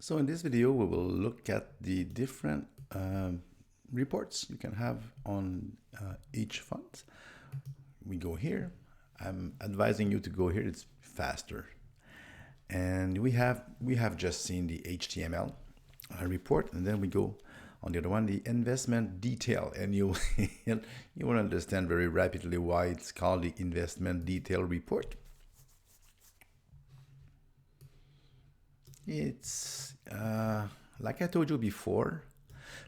So in this video, we will look at the different reports you can have on each fund. We go here. I'm advising you to go here. It's faster. And we have just seen the HTML report, and then we go on the other one, the investment detail, and you you will understand very rapidly why it's called the investment detail report. It's like I told you before.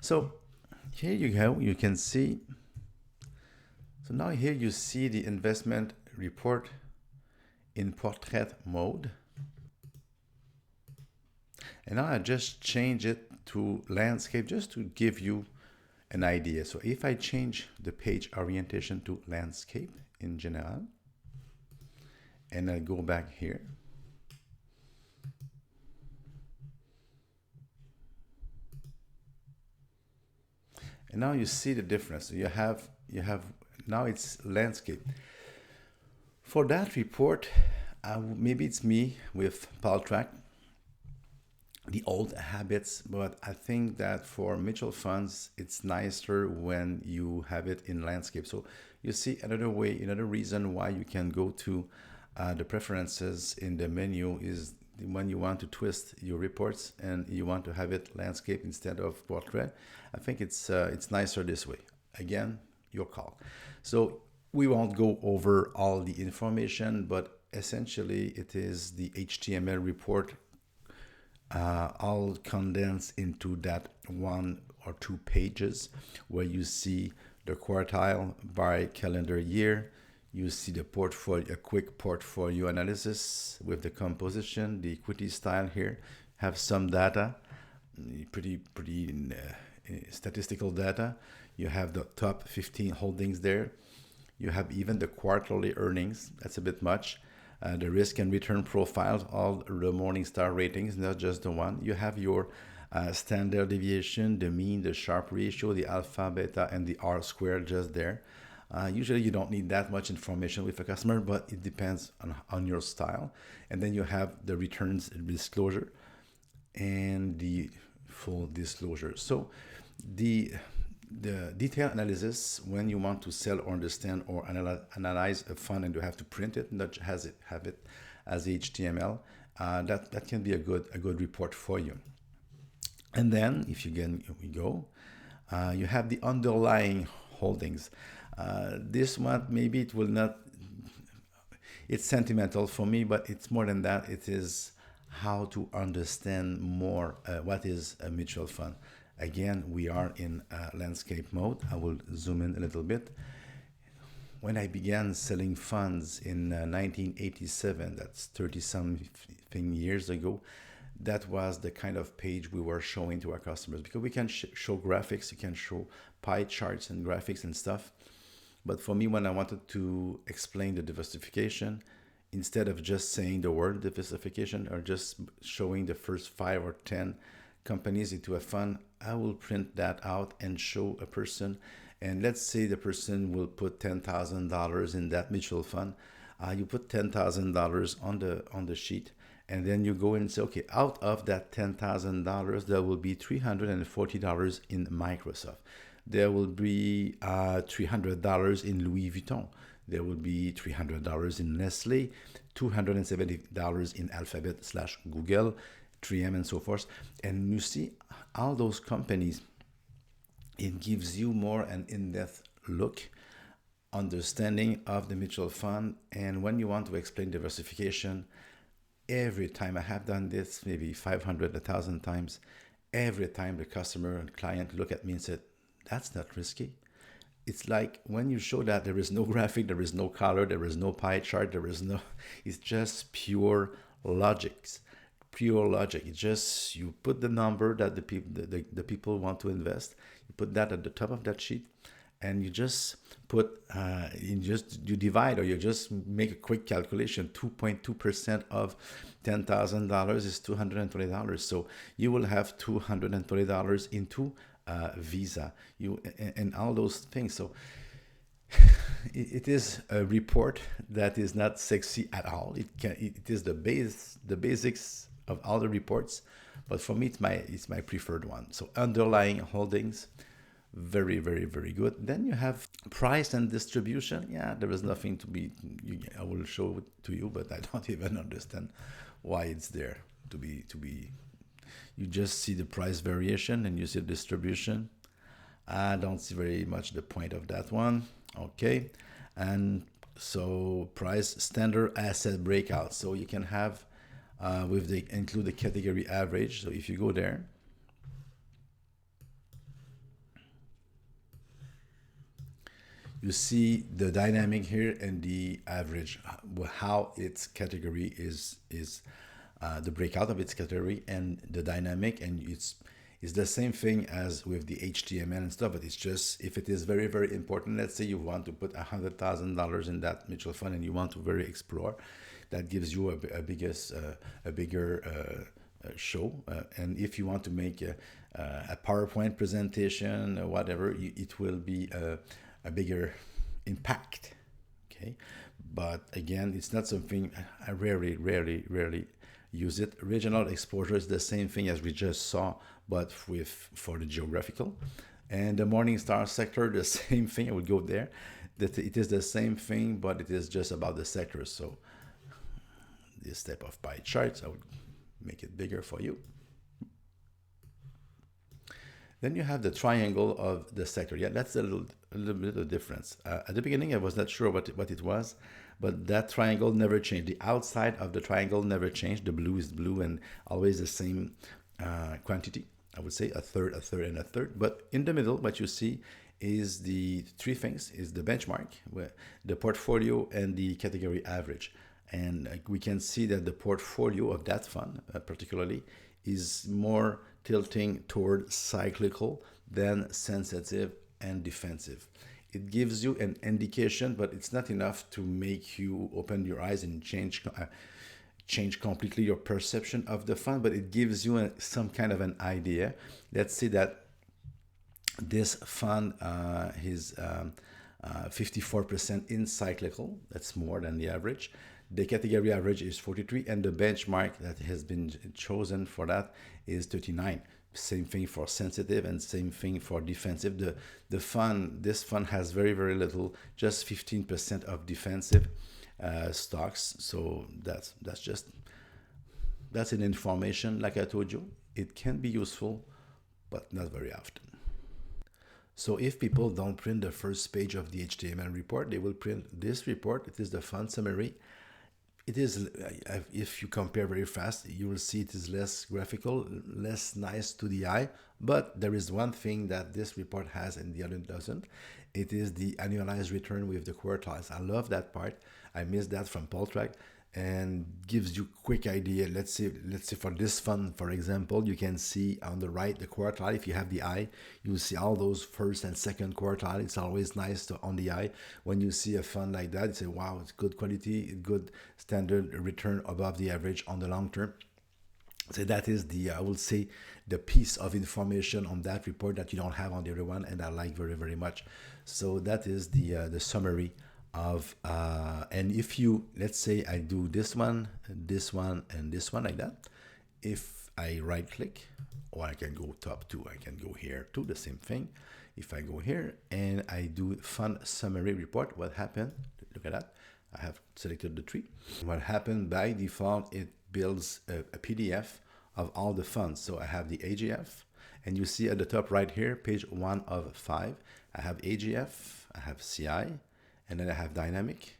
So here you go. You can see. So now here you see the investment report in portrait mode. And now I just change it to landscape just to give you an idea. So if I change the page orientation to landscape in general, and I go back here, and now you see the difference. You have now it's landscape. For that report, maybe it's me with PalTrack, the old habits, but I think that for mutual funds, it's nicer when you have it in landscape. So you see another way, another reason why you can go to the preferences in the menu is when you want to twist your reports and you want to have it landscape instead of portrait. I think it's nicer this way. Again, your call. So we won't go over all the information, but essentially it is the HTML report all condensed into that 1 or 2 pages where you see the quartile by calendar year. You see the portfolio, a quick portfolio analysis with the composition, the equity style here, have some data, pretty statistical data. You have the top 15 holdings there. You have even the quarterly earnings. That's a bit much. The risk and return profiles, all the Morningstar ratings, not just the one. You have your standard deviation, the mean, the Sharpe ratio, the alpha, beta, and the R squared just there. Usually you don't need that much information with a customer, but it depends on your style. And then you have the returns disclosure and the full disclosure. So the detailed analysis, when you want to sell or understand or analyze a fund and you have to print it, not have it as HTML, that can be a good report for you. And then if you you have the underlying holdings. This one, maybe it will not, it's sentimental for me, but it's more than that. It is how to understand more what is a mutual fund. Again, we are in landscape mode. I will zoom in a little bit. When I began selling funds in 1987, that's 30-something years ago, that was the kind of page we were showing to our customers, because we can show graphics, you can show pie charts and graphics and stuff. But for me, when I wanted to explain the diversification, instead of just saying the word diversification or just showing the first 5 or 10 companies into a fund, I will print that out and show a person. And let's say the person will put $10,000 in that mutual fund. You put $10,000 on the sheet, and then you go and say, okay, out of that $10,000, there will be $340 in Microsoft. There will be $300 in Louis Vuitton. There will be $300 in Nestle, $270 in Alphabet/Google, 3M, and so forth. And you see all those companies, it gives you more an in-depth look, understanding of the mutual fund. And when you want to explain diversification, every time, I have done this maybe 500, 1,000 times, every time the customer and client look at me and said, that's not risky. It's like when you show that there is no graphic, there is no color, there is no pie chart, it's just pure logics. Pure logic. It's just, you put the number that the people want to invest, you put that at the top of that sheet, and you just put you divide, or you just make a quick calculation. 2.2% of $10,000 is $220. So you will have $220 into Visa, and all those things. So it is a report that is not sexy at all. It is the basics of all the reports, but for me, it's my preferred one. So underlying holdings, very, very, very good. Then you have price and distribution. Yeah, there is nothing to be, I will show it to you, but I don't even understand why it's there to be, you just see the price variation and you see the distribution. I don't see very much the point of that one. Okay. And so price standard asset breakout. So you can have, include the category average. So if you go there, you see the dynamic here and the average, how its category is the breakout of its category and the dynamic, and it's the same thing as with the HTML and stuff, but it's just, if it is very, very important, let's say you want to put $100,000 in that mutual fund and you want to very explore, that gives you a bigger show. And if you want to make a PowerPoint presentation or whatever, it will be a bigger impact. Okay, but again, it's not something I rarely use it. Regional exposure is the same thing as we just saw, but for the geographical. And the Morningstar sector, the same thing. I would go there. That it is the same thing, but it is just about the sector. So this type of pie charts, I would make it bigger for you. Then you have the triangle of the sector. Yeah, that's a little bit of difference. At the beginning, I was not sure what it was, but that triangle never changed. The outside of the triangle never changed. The blue is blue and always the same quantity. I would say a third, and a third. But in the middle, what you see is the three things, is the benchmark, the portfolio, and the category average. And we can see that the portfolio of that fund, particularly, is more tilting toward cyclical than sensitive and defensive. It gives you an indication, but it's not enough to make you open your eyes and change completely your perception of the fund, but it gives you some kind of an idea. Let's say that this fund is 54% in cyclical. That's more than the average. The category average is 43, and the benchmark that has been chosen for that is 39. Same thing for sensitive and same thing for defensive. This fund has very, very little, just 15% of defensive stocks. So that's an information. Like I told you, it can be useful, but not very often. So if people don't print the first page of the HTML report, they will print this report. It is the fund summary. It is, if you compare very fast, you will see it is less graphical, less nice to the eye. But there is one thing that this report has and the other doesn't. It is the annualized return with the quartiles. I love that part. I missed that from Poltrack, and gives you quick idea. Let's say for this fund, for example, you can see on the right the quartile. If you have the eye, you will see all those first and second quartile. It's always nice on the eye when you see a fund like that. You say, wow, it's good quality, good standard return above the average on the long term. So that is I will say, the piece of information on that report that you don't have on the other one, and I like very, very much. So that is the summary of and if you, let's say I do this one, and this one like that, if I right click, or I can go top two, I can go here too, the same thing. If I go here and I do fund summary report, what happened? Look at that. I have selected the tree. What happened by default, it builds a PDF of all the funds. So I have the AGF, and you see at the top right here, page 1 of 5, I have AGF, I have CI, and then I have dynamic,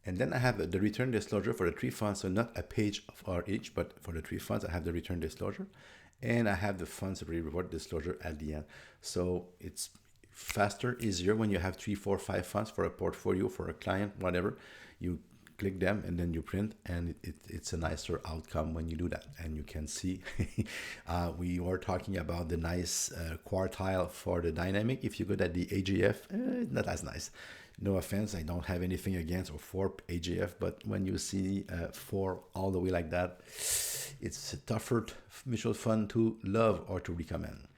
and then I have the return disclosure for the three funds. So not a page for each, but for the three funds, I have the return disclosure, and I have the funds report disclosure at the end. So it's faster, easier when you have 3, 4, 5 funds for a portfolio, for a client, whatever. You click them and then you print, and it's a nicer outcome when you do that. And you can see we were talking about the nice quartile for the dynamic. If you go at the AGF, not as nice. No offense, I don't have anything against or for AGF, but when you see 4 all the way like that, it's a tougher mutual fund to love or to recommend.